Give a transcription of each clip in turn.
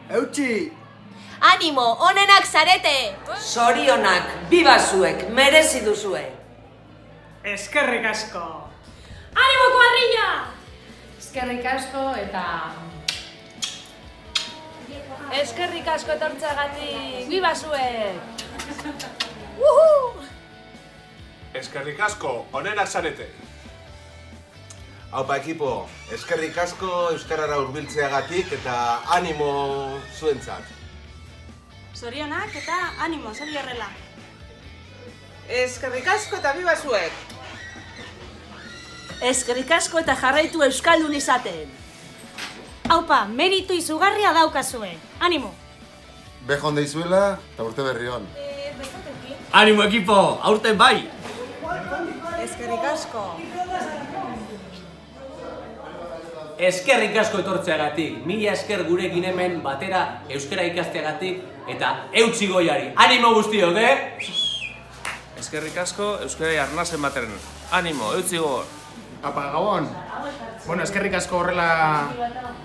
Eutxi! Animo, onenak zarete! Zorionak, biba zuek, merezi duzue. Eskerrik asko! Animo, kuadrilla! Eskerrik asko eta... Eskerrik asko etortzeagatik, biba zuek! Eskerrik asko, onenak zarete. Haupa ekipo, eskerrik asko euskarara hurbiltzeagatik eta animo zuentzat. Zorionak eta animo, segi horrela. Eskerrik asko eta biba zuek. Eskerrik asko eta jarraitu euskaldun izaten. Haupa, meritu izugarria daukazue. Animo! Bejon deizuela eta urte berri hon. Animo ekipo, aurten bai! Eskerrik asko. Eskerrik asko etortzeagatik, mila esker gurekin hemen batera euskara ikasteagatik eta eutsi goiari. Animo guztiok, Eskerrik asko euskara arnazen bateren. Animo, eutsi gogor. Apa, Gabon. Bueno, eskerrik asko horrela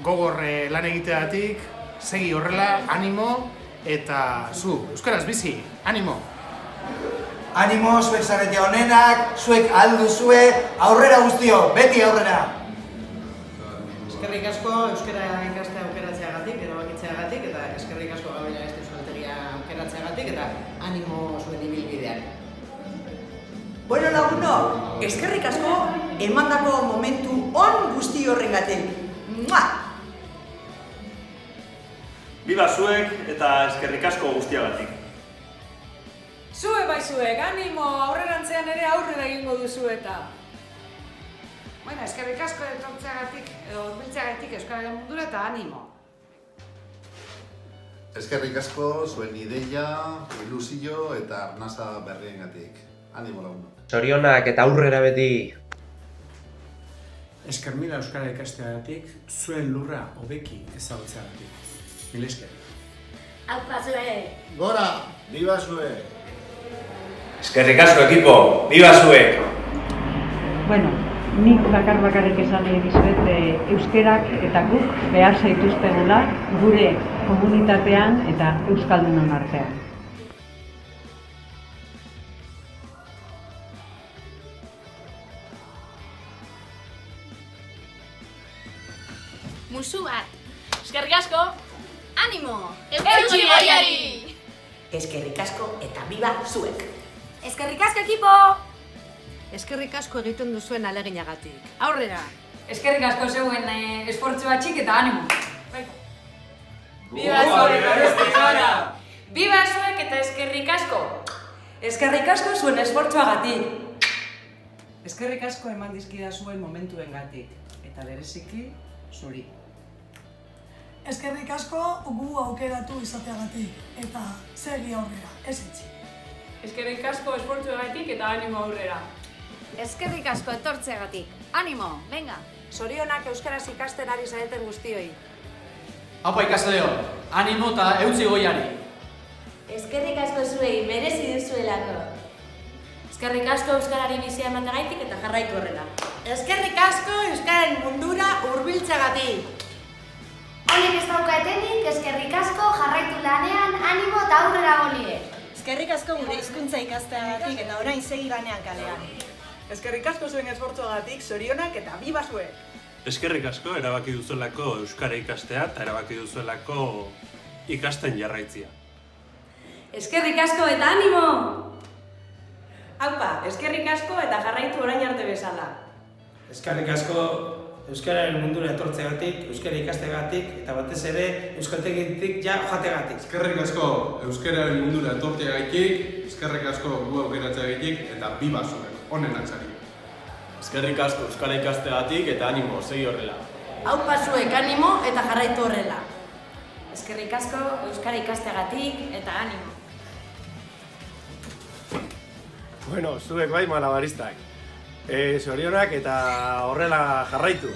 gogor lan egiteagatik, segi horrela, animo, eta zu, euskaraz bizi, animo. Animo, zuek zarete honenak, zuek alduzue, aurrera guztio, beti aurrera! Eskerrik asko euskara ikastea aukeratzeagatik, erabakitzeagatik, eta eskerrik asko Gabriela Beste euskaltegia aukeratzeagatik, eta animo zuen ibilbidean. Bueno lagunok, eskerrik asko emandako momentu on guzti horrengatik. Mua! Biba zuek eta eskerrik asko guztiagatik. Zue bai zuek, animo, aurrerantzean ere aurrera egingo duzu eta. Bueno, eskerrik asko etortzeagatik, edo hurbiltzeagatik euskararen mundura eta animo. Eskerrik asko zuen ideia, ilusio eta arnasa berriengatik. Animo lagunok. Zorionak eta aurrera beti. Esker mila euskara ikasteagatik, zuen lurra hobeki ezagutzeagatik. Mil esker. Aupa zue! Gora, biba zue! Eskerrik asko ekipo, biba zuek! Bueno, nik bakarrik esan nahi dizuet euskerak eta guk behar zaituztegula gure komunitatean eta euskaldunon artean. Musu bat! Eskerrik asko! Animo! Eutsi goiari! Eskerrik asko eta biba zuek. Eskerrik asko ekipo! Eskerrik asko egiten duzuen aleginagatik. Aurrera! Eskerrik asko zeuen esfortzu batxik eta animo. Biba zuek! Biba zuek eta eskerrik asko! Eskerrik asko zuen esfortzuagatik. Eskerrik asko eman dizkida zuen momentuengatik, eta bereziki zuri. Eskerrik asko gu aukeratu izateagatik, eta segi aurrera, ez etzi. Eskerrik asko esfortzuagatik eta animo aurrera. Eskerrik asko etortzeagatik. Animo, venga! Zorionak euskaraz ikasten ari zareten guztioi. Haupa ikasleo, animo eta eutsi goiari. Eskerrik asko zuei, merezi duzuelako. Eskerrik asko euskarari bizia emandagaitik eta jarraitu horrela. Eskerrik asko euskararen mundura hurbiltzeagatik. Honek ez dauka etenik, eskerrik asko jarraitu lanean, animo eta aurrera golie. Eskerrik asko gure hizkuntza ikasteagatik eta orain segi lanean kalean. Eskerrik asko zuen esfortzuagatik, zorionak eta biba zuek. Eskerrik asko erabaki duzuelako euskara ikastea eta erabaki duzuelako ikasten jarraitzia. Eskerrik asko eta animo! Haupa, eskerrik asko eta jarraitu orain arte bezala. Eskerrik asko euskararen mundura etortzeagatik, euskara ikasteagatik, eta batez ere euskaltegitik ja joateagatik. Eskerrik asko euskararen mundura etortzeagatik, eskerrik asko gu aukeratzeagatik eta biba zuek, onenak zari. Eskerrik asko euskara ikasteagatik eta animo, segi horrela. Haupa zuek animo eta jarraitu horrela. Eskerrik asko euskara ikasteagatik eta animo. Bueno, zuek bai malabaristak. Zorionak eta horrela jarraitu.